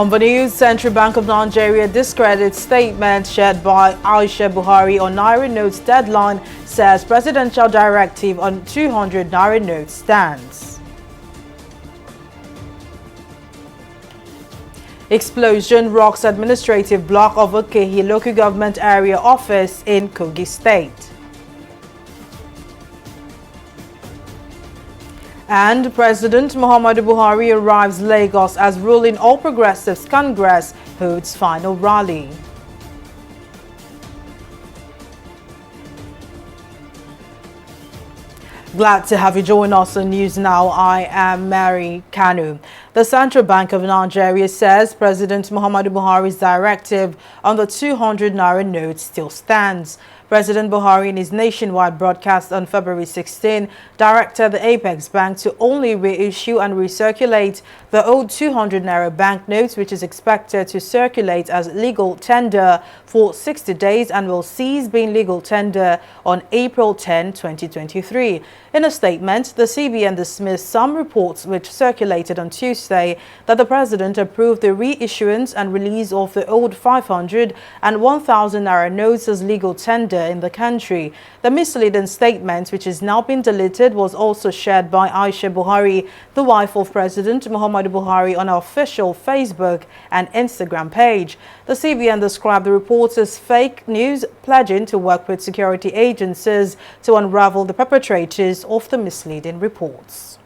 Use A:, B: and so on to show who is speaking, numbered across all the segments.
A: On the news, Central Bank of Nigeria discredits statement shared by Aisha Buhari on Naira notes deadline, says presidential directive on 200 Naira notes stands. Explosion rocks administrative block of Kogi local government area office in Kogi State. And President Muhammadu Buhari arrives Lagos as ruling All Progressives Congress holds final rally. Glad to have you join us on News Now. I am Mary Kanu. The Central Bank of Nigeria says President Muhammadu Buhari's directive on the 200 Naira note still stands. President Buhari, in his nationwide broadcast on February 16, directed the Apex Bank to only reissue and recirculate the old 200 Naira banknotes, which is expected to circulate as legal tender for 60 days and will cease being legal tender on April 10, 2023. In a statement, the CBN dismissed some reports which circulated on Tuesday that the president approved the reissuance and release of the old 500 and 1,000 Naira notes as legal tender in the country. The misleading statement, which has now been deleted, was also shared by Aisha Buhari, the wife of President Muhammadu Buhari, on her official Facebook and Instagram page. The CBN described the reports as fake news, pledging to work with security agencies to unravel the perpetrators of the misleading reports.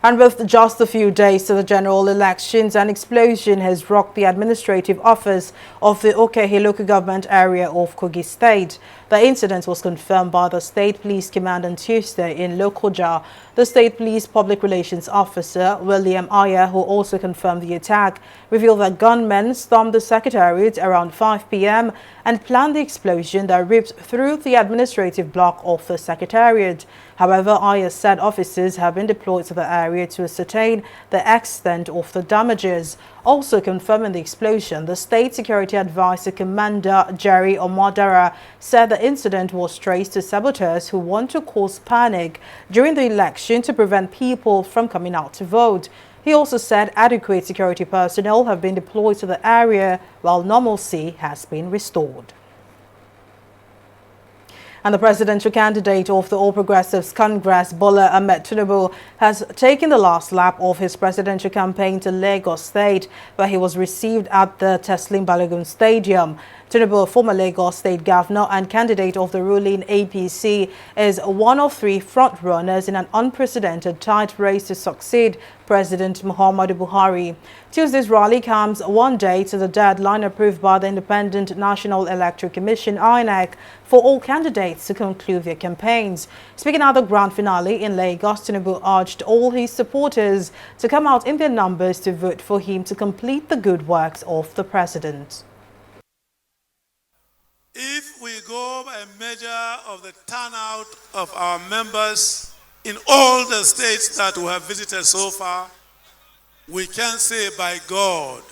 A: And with just a few days to the general elections, an explosion has rocked the administrative office of the Kogi local government area of Kogi State. The incident was confirmed by the State Police Command on Tuesday in Lokoja. The State Police Public Relations Officer, William Aya, who also confirmed the attack, revealed that gunmen stormed the Secretariat around 5 p.m. and planned the explosion that ripped through the administrative block of the Secretariat. However, Aya said officers have been deployed to the area to ascertain the extent of the damages. Also confirming the explosion, the State Security Advisor Commander Jerry Omadara said the incident was traced to saboteurs who want to cause panic during the election to prevent people from coming out to vote. He also said adequate security personnel have been deployed to the area while normalcy has been restored. And the presidential candidate of the All Progressives Congress, Bola Ahmed Tinubu, has taken the last lap of his presidential campaign to Lagos State, where he was received at the Teslim Balogun Stadium. Tinubu, a former Lagos State governor and candidate of the ruling APC, is one of three front-runners in an unprecedented tight race to succeed President Muhammadu Buhari. Tuesday's rally comes one day to the deadline approved by the Independent National Electoral Commission (INEC) for all candidates to conclude their campaigns. Speaking at the grand finale in Lagos, Tinubu urged all his supporters to come out in their numbers to vote for him to complete the good works of the president.
B: If we go by a measure of the turnout of our members in all the states that we have visited so far, we can say, by God,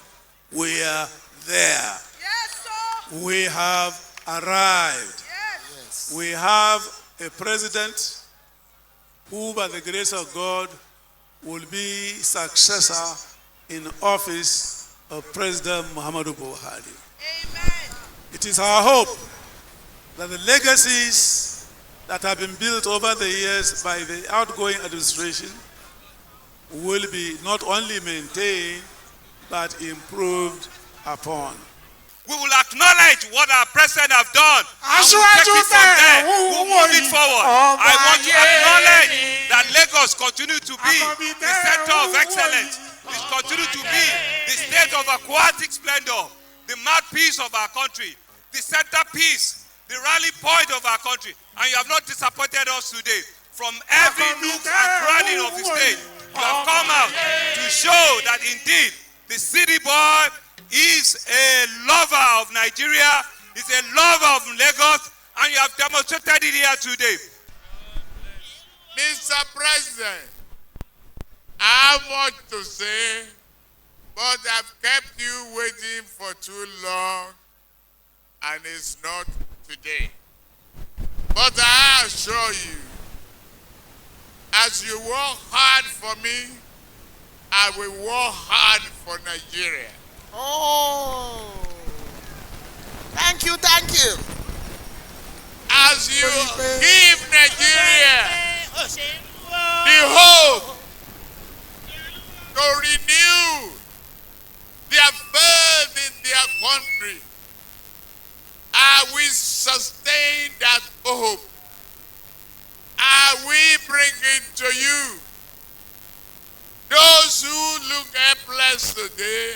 B: we are there.
C: Yes, sir.
B: We have arrived.
C: Yes.
B: We have a president who, by the grace of God, will be successor in office of President Muhammadu Buhari.
C: Amen.
B: It is our hope that the legacies that have been built over the years by the outgoing administration will be not only maintained but improved upon.
D: We will acknowledge what our president have done and we'll take it from there. We'll move it forward. I want to acknowledge that Lagos continue to be the center of excellence. It continue to be the state of aquatic splendor, the mouthpiece of our country, the centerpiece, the rally point of our country. And you have not disappointed us today. From every nook and cranny of the state, you have come out to show that indeed the city boy is a lover of Nigeria, is a lover of Lagos, and you have demonstrated it here today.
E: Mr. President, I have much to say, but I've kept you waiting for too long, and it's not today. But I assure you, as you work hard for me, I will work hard for Nigeria.
C: Oh. Thank you, thank you.
E: As you give Nigeria the hope to renew their faith in their country, I will sustain that hope. I will bring it to you. Those who look helpless today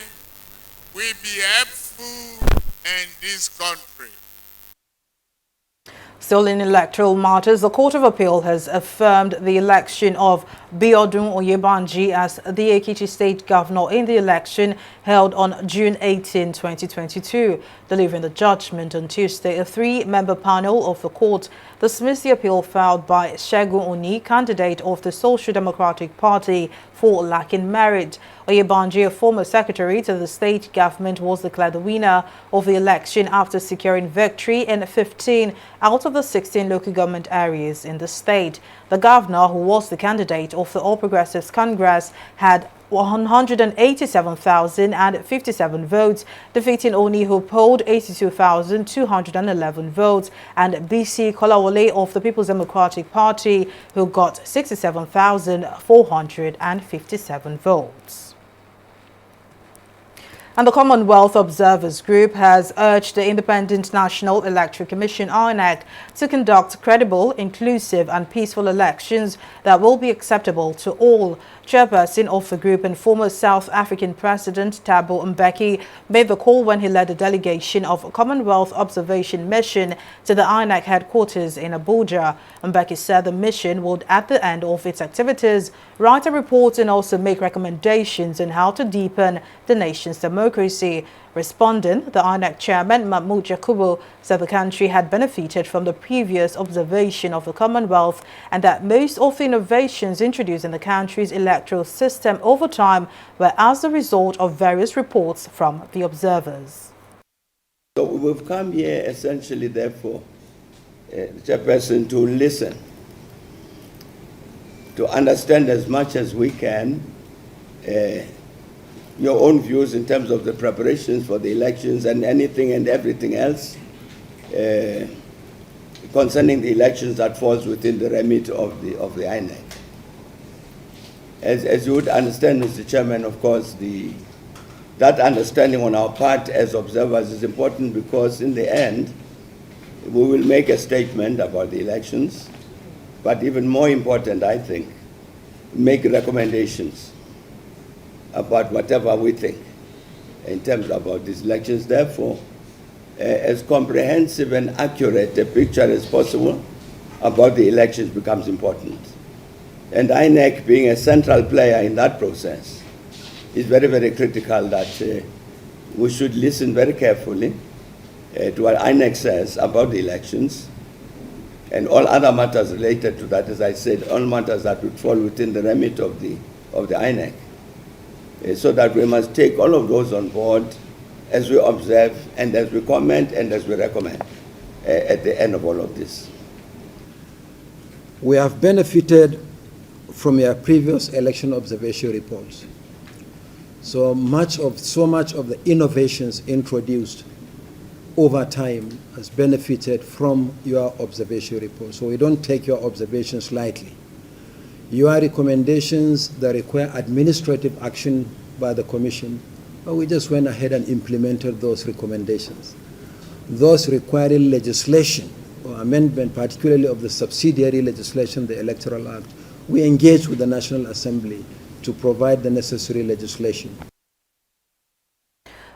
E: will be helpful in this country.
A: Still in electoral matters, the Court of Appeal has affirmed the election of Biodun Oyebanji as the Ekiti State Governor in the election held on June 18, 2022. Delivering the judgment on Tuesday, a three-member panel of the court dismissed the appeal filed by Segun Oni, candidate of the Social Democratic Party, for lacking merit. Oyebanji, a former secretary to the state government, was declared the winner of the election after securing victory in 15 out of the 16 local government areas in the state. The governor, who was the candidate of the All Progressives Congress, had 187,057 votes, defeating Oni, who polled 82,211 votes, and BC Kolawole of the People's Democratic Party, who got 67,457 votes. And the Commonwealth Observers Group has urged the Independent National Electoral Commission (INEC) to conduct credible, inclusive and peaceful elections that will be acceptable to all. Chairperson of the group and former South African President Thabo Mbeki made the call when he led a delegation of a Commonwealth Observation Mission to the INEC headquarters in Abuja. Mbeki said the mission would, at the end of its activities, write a report and also make recommendations on how to deepen the nation's democracy. Responding, the INEC chairman, Mahmoud Yakubu, said the country had benefited from the previous observation of the Commonwealth and that most of the innovations introduced in the country's electoral system over time were as a result of various reports from the observers.
F: So we've come here essentially, therefore, the chairperson, to listen, to understand as much as we can your own views in terms of the preparations for the elections and anything and everything else concerning the elections that falls within the remit of the INEC. As you would understand, Mr. Chairman, of course, that understanding on our part as observers is important because in the end, we will make a statement about the elections, but even more important, I think, make recommendations about whatever we think in terms about these elections. Therefore, as comprehensive and accurate a picture as possible about the elections becomes important. And INEC, being a central player in that process, is very, very critical that we should listen very carefully to what INEC says about the elections and all other matters related to that. As I said, all matters that would fall within the remit of the INEC. So that we must take all of those on board as we observe and as we comment and as we recommend at the end of all of this.
G: We have benefited from your previous election observation reports. So much of the innovations introduced over time has benefited from your observation report. So we don't take your observations lightly. Your recommendations that require administrative action by the Commission, but we just went ahead and implemented those recommendations. Those requiring legislation or amendment, particularly of the subsidiary legislation, the Electoral Act, we engaged with the National Assembly to provide the necessary legislation.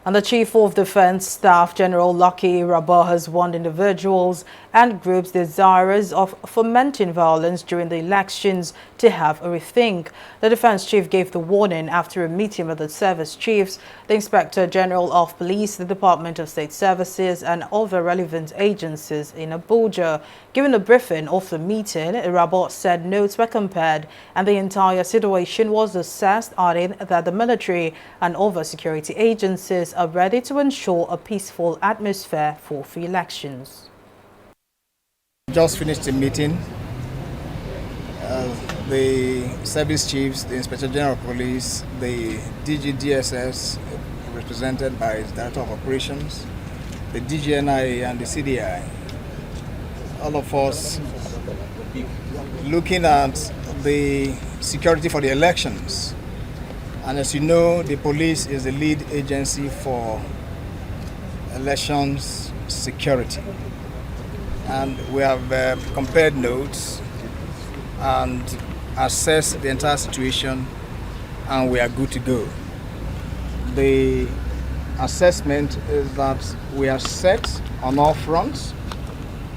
A: And the Chief of Defense Staff, General Lucky Rabah, has warned individuals and groups desirous of fomenting violence during the elections to have a rethink. The Defense Chief gave the warning after a meeting with the service chiefs, the Inspector General of Police, the Department of State Services and other relevant agencies in Abuja. Given a briefing of the meeting, Rabah said notes were compared and the entire situation was assessed, adding that the military and other security agencies are ready to ensure a peaceful atmosphere for the elections.
H: Just finished the meeting. the service chiefs, the Inspector General of Police, the DGDSS, represented by its Director of Operations, the DGNI and the CDI. All of us looking at the security for the elections. And as you know, the police is the lead agency for elections security. And we have compared notes and assessed the entire situation, and we are good to go. The assessment is that we are set on all fronts.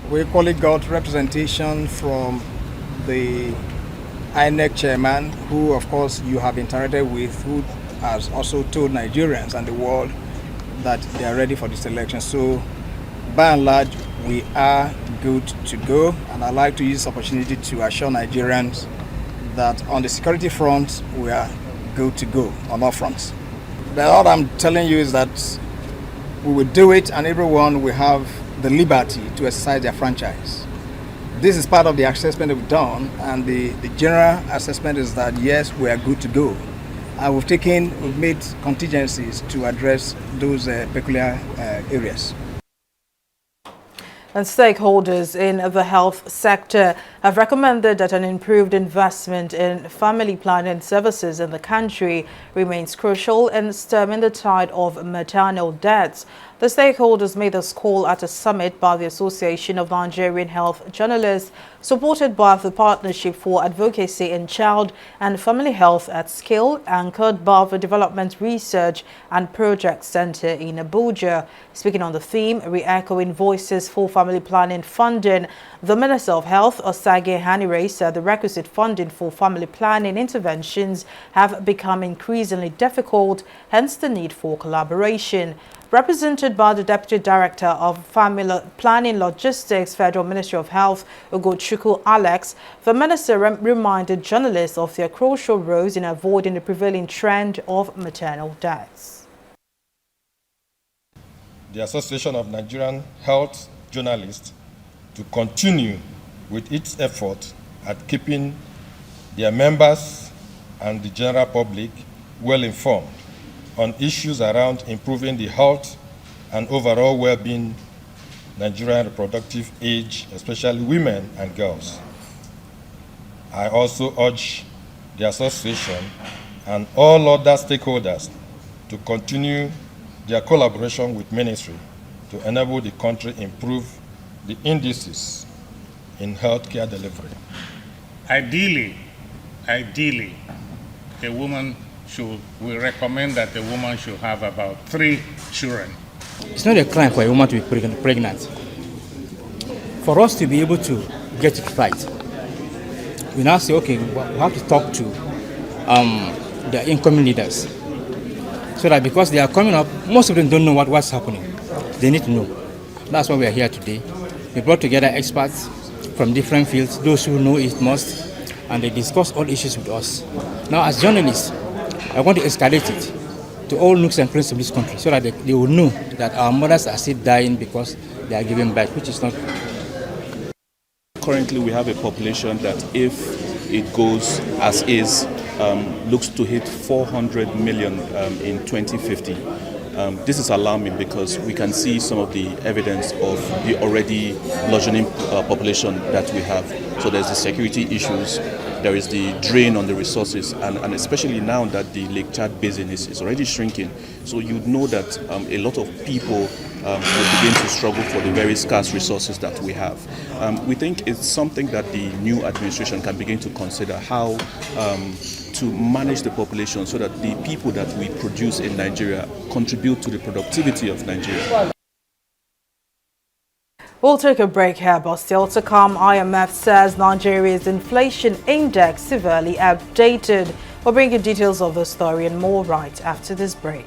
H: We equally got representation from the INEC chairman, who of course you have interacted with, who has also told Nigerians and the world that they are ready for this election. So by and large, we are good to go, and I'd like to use this opportunity to assure Nigerians that on the security front, we are good to go on all fronts. But all I'm telling you is that we will do it, and everyone will have the liberty to exercise their franchise. This is part of the assessment we've done, and the general assessment is that yes, we are good to go. And we've made contingencies to address those peculiar areas.
A: And stakeholders in the health sector have recommended that an improved investment in family planning services in the country remains crucial in stemming the tide of maternal deaths. The stakeholders made this call at a summit by the Association of Nigerian Health Journalists, supported by the Partnership for Advocacy in Child and Family Health at Scale, anchored by the Development Research and Project Center in Abuja. Speaking on the theme, re-echoing voices for family planning funding, the Minister of Health, Osage Hanire, said the requisite funding for family planning interventions have become increasingly difficult, hence the need for collaboration. Represented by the Deputy Director of Family Planning Logistics, Federal Ministry of Health, Ugochukwu Alex, the Minister reminded journalists of their crucial roles in avoiding the prevailing trend of maternal deaths.
I: The Association of Nigerian Health Journalists to continue with its effort at keeping their members and the general public well informed on issues around improving the health and overall well-being Nigerian reproductive age, especially women and girls. I also urge the association and all other stakeholders to continue their collaboration with ministry to enable the country improve the indices in healthcare delivery.
J: Ideally, a woman we recommend that a woman should have about 3 children.
K: It's not a crime for a woman to be pregnant. For us to be able to get it right, we now say, okay, we have to talk to the incoming leaders. So that because they are coming up, most of them don't know what's happening. They need to know. That's why we are here today. We brought together experts from different fields, those who know it most, and they discuss all issues with us. Now, as journalists, I want to escalate it to all nooks and crannies of this country so that they will know that our mothers are still dying because they are giving birth, which is not.
L: Currently, we have a population that, if it goes as is, looks to hit 400 million in 2050. This is alarming because we can see some of the evidence of the already burgeoning population that we have. So there's the security issues, there is the drain on the resources, and especially now that the Lake Chad Basin is already shrinking. So you know that a lot of people will begin to struggle for the very scarce resources that we have. We think it's something that the new administration can begin to consider, how to manage the population so that the people that we produce in Nigeria contribute to the productivity of Nigeria.
A: We'll take a break here, but still to come, IMF says Nigeria's inflation index severely updated. We'll bring you details of the story and more right after this break.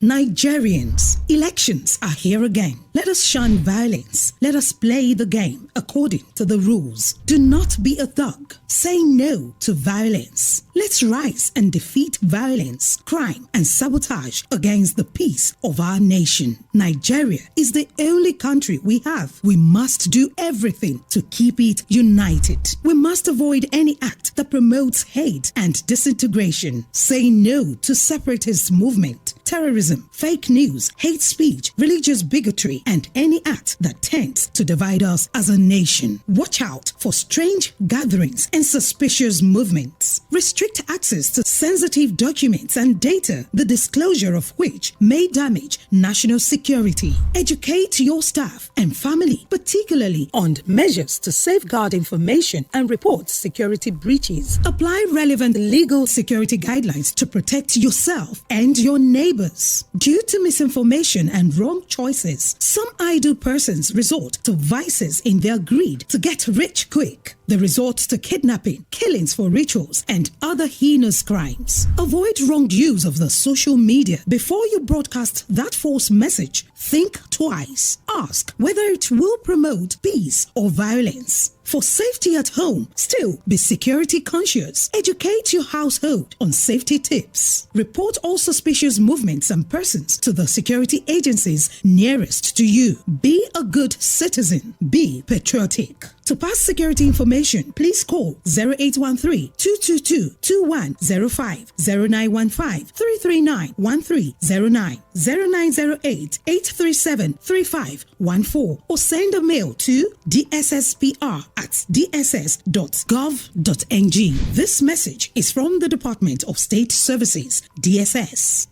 M: Nigerians, elections are here again. Let us shun violence. Let us play the game according to the rules. Do not be a thug. Say no to violence. Let's rise and defeat violence, crime, and sabotage against the peace of our nation. Nigeria is the only country we have. We must do everything to keep it united. We must avoid any act that promotes hate and disintegration. Say no to separatist movement, terrorism, fake news, hate speech, religious bigotry, and any act that tends to divide us as a nation. Watch out for strange gatherings and suspicious movements. Restrict access to sensitive documents and data, the disclosure of which may damage national security. Educate your staff and family, particularly on measures to safeguard information and report security breaches. Apply relevant legal security guidelines to protect yourself and your neighbors. Due to misinformation and wrong choices, some idle persons resort to vices in their greed to get rich quick. They resort to kidnapping, killings for rituals, and other heinous crimes. Avoid wrong use of the social media. Before you broadcast that false message, think twice. Ask whether it will promote peace or violence. For safety at home, still be security conscious. Educate your household on safety tips. Report all suspicious movements and persons to the security agencies nearest to you. Be a good citizen. Be patriotic. To pass security information, please call 0813-222-2105, 0915-339-1309, 0908-837-3514, or send a mail to dsspr@dss.gov.ng. This message is from the Department of State Services, DSS.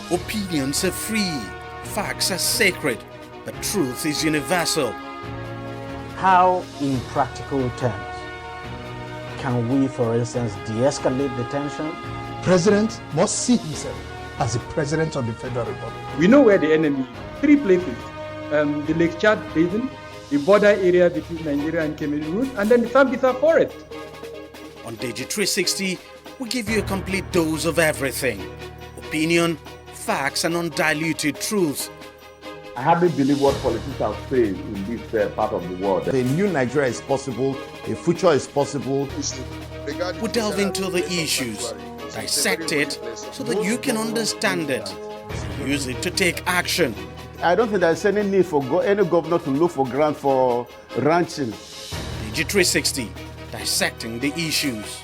N: Opinions are free, facts are sacred, but truth is universal.
O: How, in practical terms, can we, for instance, de-escalate the tension?
P: President must see himself as the President of the Federal Republic.
Q: We know where the enemy is. 3 places. The Lake Chad Basin, the border area between Nigeria and Cameroon, and then the Sambisa Forest.
N: On TV360, we give you a complete dose of everything. Opinion, facts, and undiluted truth.
R: I hardly believe what politicians have said in this part of the world.
S: A new Nigeria is possible, a future is possible.
N: We delve into the issues, dissect it so that you can understand it, use it to take action.
S: I don't think there's any need for any governor to look for grant for ranching.
N: TV360, dissecting the issues.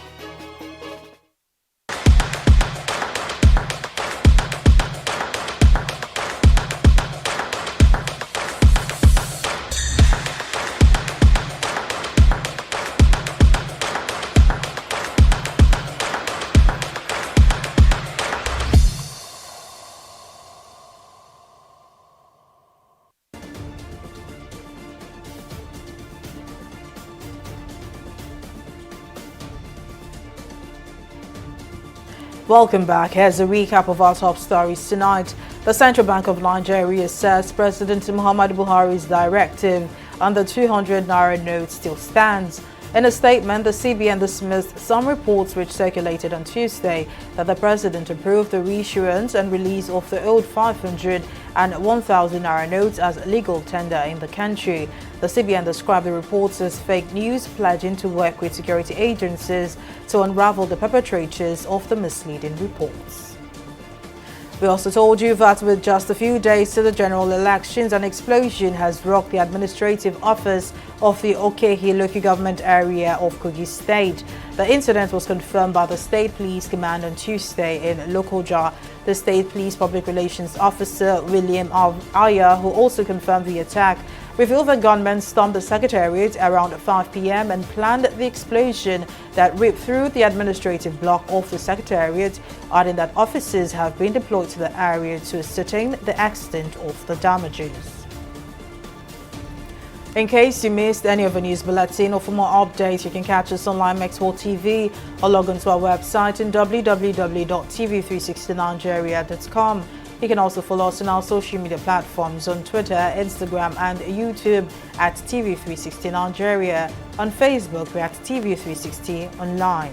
A: Welcome back. Here's a recap of our top stories tonight. The Central Bank of Nigeria says President Muhammadu Buhari's directive on the 200 Naira note still stands. In a statement, the CBN dismissed some reports which circulated on Tuesday that the president approved the reissuance and release of the old 500 and 1,000 Naira notes as legal tender in the country. The CBN described the reports as fake news, pledging to work with security agencies to unravel the perpetrators of the misleading reports. We also told you that with just a few days to the general elections, an explosion has rocked the administrative office of the Okehi local government area of Kogi State. The incident was confirmed by the State Police Command on Tuesday in Lokoja. The State Police Public Relations Officer, William Aya, who also confirmed the attack, revealed that gunmen stormed the Secretariat around 5 p.m. and planned the explosion that ripped through the administrative block of the Secretariat, adding that officers have been deployed to the area to ascertain the extent of the damages. In case you missed any of the news bulletin or for more updates, you can catch us on Maxwell TV or log on to our website in www.tv360nigeria.com. You can also follow us on our social media platforms on Twitter, Instagram and YouTube at TV360 Nigeria. On Facebook, we're at TV360 Online.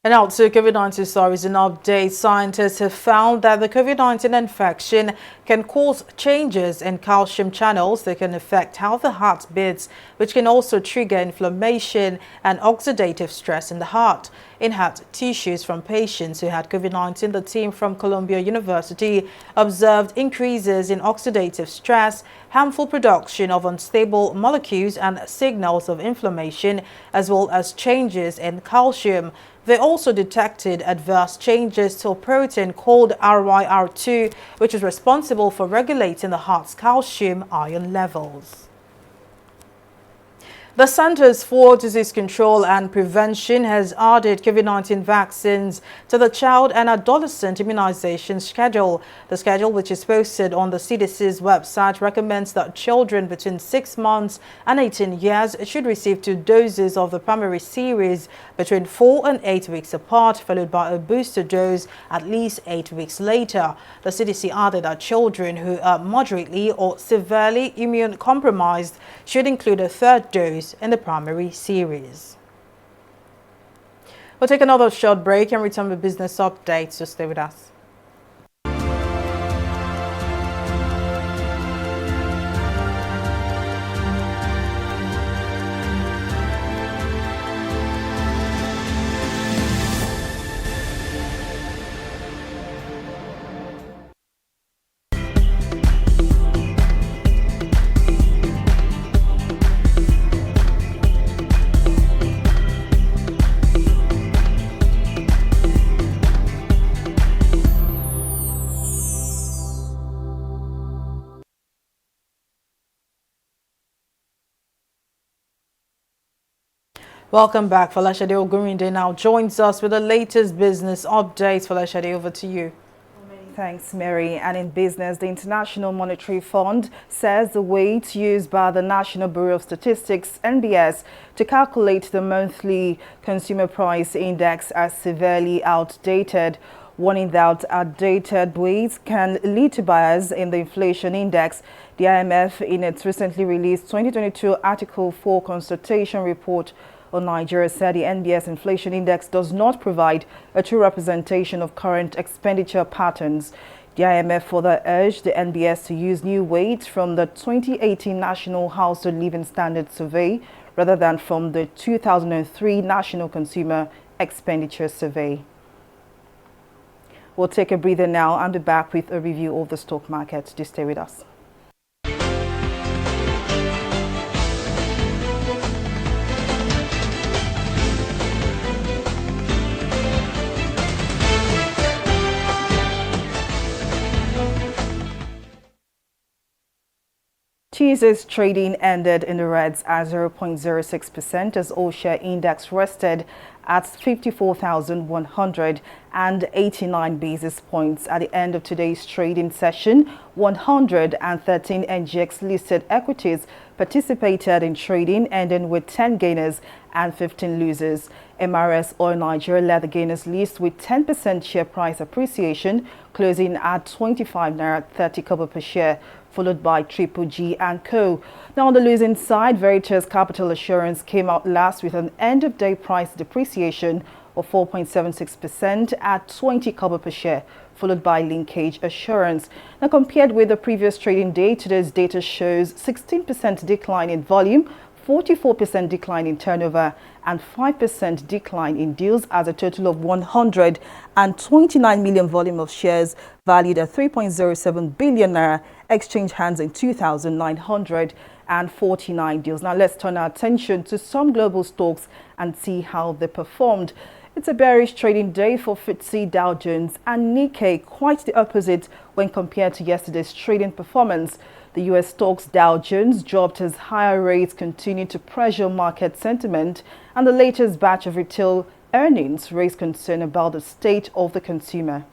A: And now to COVID-19 stories and updates. Scientists have found that the COVID-19 infection can cause changes in calcium channels that can affect how the heart beats, which can also trigger inflammation and oxidative stress in the heart. In heart tissues from patients who had COVID-19, the team from Columbia University observed increases in oxidative stress, harmful production of unstable molecules and signals of inflammation, as well as changes in calcium. They also detected adverse changes to a protein called RYR2, which is responsible for regulating the heart's calcium ion levels. The Centers for Disease Control and Prevention has added COVID-19 vaccines to the child and adolescent immunization schedule. The schedule, which is posted on the CDC's website, recommends that children between 6 months and 18 years should receive 2 doses of the primary series between 4 and 8 weeks apart, followed by a booster dose at least 8 weeks later. The CDC added that children who are moderately or severely immune compromised should include a 3rd dose in the primary series. We'll take another short break and return with business updates, so stay with us. Welcome back. Falashade Ogurinde now joins us with the latest business updates. Falashade, over to you.
T: Thanks, Mary. And in business, the International Monetary Fund says the weight used by the National Bureau of Statistics, NBS, to calculate the monthly consumer price index are severely outdated, warning that outdated weights can lead to bias in the inflation index. The IMF, in its recently released 2022 Article 4 consultation report on Nigeria, said the NBS inflation index does not provide a true representation of current expenditure patterns. The IMF further urged the NBS to use new weights from the 2018 National Household Living Standards Survey rather than from the 2003 National Consumer Expenditure Survey. We'll take a breather now and be back with a review of the stock market. Just stay with us. Tuesday's trading ended in the reds at 0.06% as all-share index rested at 54,189 basis points. At the end of today's trading session, 113 NGX listed equities participated in trading, ending with 10 gainers and 15 losers. MRS Oil Nigeria led the gainers list with 10% share price appreciation, closing at 25 naira 30 kobo per share, followed by Triple G and Co. Now on the losing side, Veritas Capital Assurance came out last with an end-of-day price depreciation of 4.76% at 20 kobo per share, followed by Linkage Assurance. Now compared with the previous trading day, today's data shows 16% decline in volume, 44% decline in turnover and 5% decline in deals, as a total of 129 million volume of shares valued at 3.07 billion naira exchange hands in 2,949 deals. Now let's turn our attention to some global stocks and see how they performed. It's a bearish trading day for FTSE, Dow Jones and Nikkei, quite the opposite when compared to yesterday's trading performance. The U.S. stocks Dow Jones dropped as higher rates continue to pressure market sentiment, and the latest batch of retail earnings raised concern about the state of the consumer.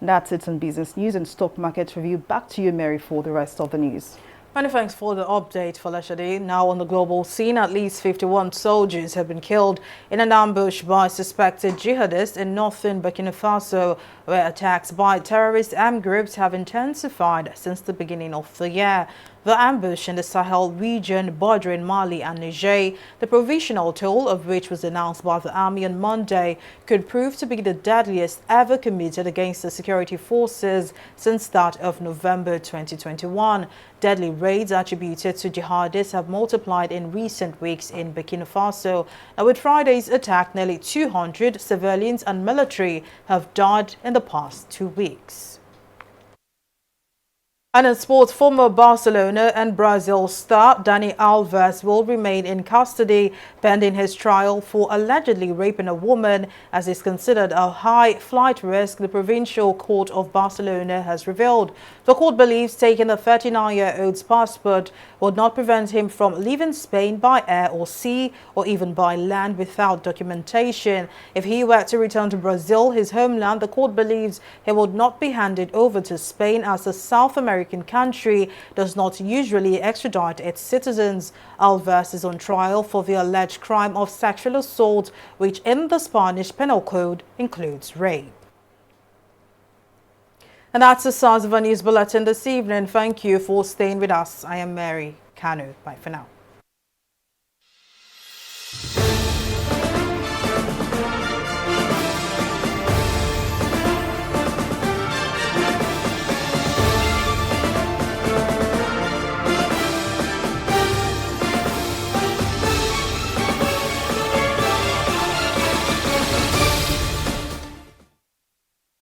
T: That's it on business news and stock market review. Back to you, Mary, for the rest of the news.
A: Many thanks for the update, Falashade. Now on the global scene, at least 51 soldiers have been killed in an ambush by suspected jihadists in northern Burkina Faso, where attacks by terrorist armed groups have intensified since the beginning of the year. the ambush in the Sahel region bordering Mali and Niger, the provisional toll of which was announced by the army on Monday, could prove to be the deadliest ever committed against the security forces since that of November 2021. Deadly raids attributed to jihadists have multiplied in recent weeks in Burkina Faso. Now, with Friday's attack, nearly 200 civilians and military have died in the past 2 weeks. And in sports, former Barcelona and Brazil star Dani Alves will remain in custody pending his trial for allegedly raping a woman, as is considered a high flight risk, the provincial court of Barcelona has revealed. The court believes taking the 39-year-old's passport would not prevent him from leaving Spain by air or sea or even by land without documentation. If he were to return to Brazil, his homeland, the court believes he would not be handed over to Spain, as the South American country does not usually extradite its citizens. Alves is on trial for the alleged crime of sexual assault, which in the Spanish Penal Code includes rape. And that's the size of our news bulletin this evening. Thank you for staying with us. I am Mary Kanu. Bye for now.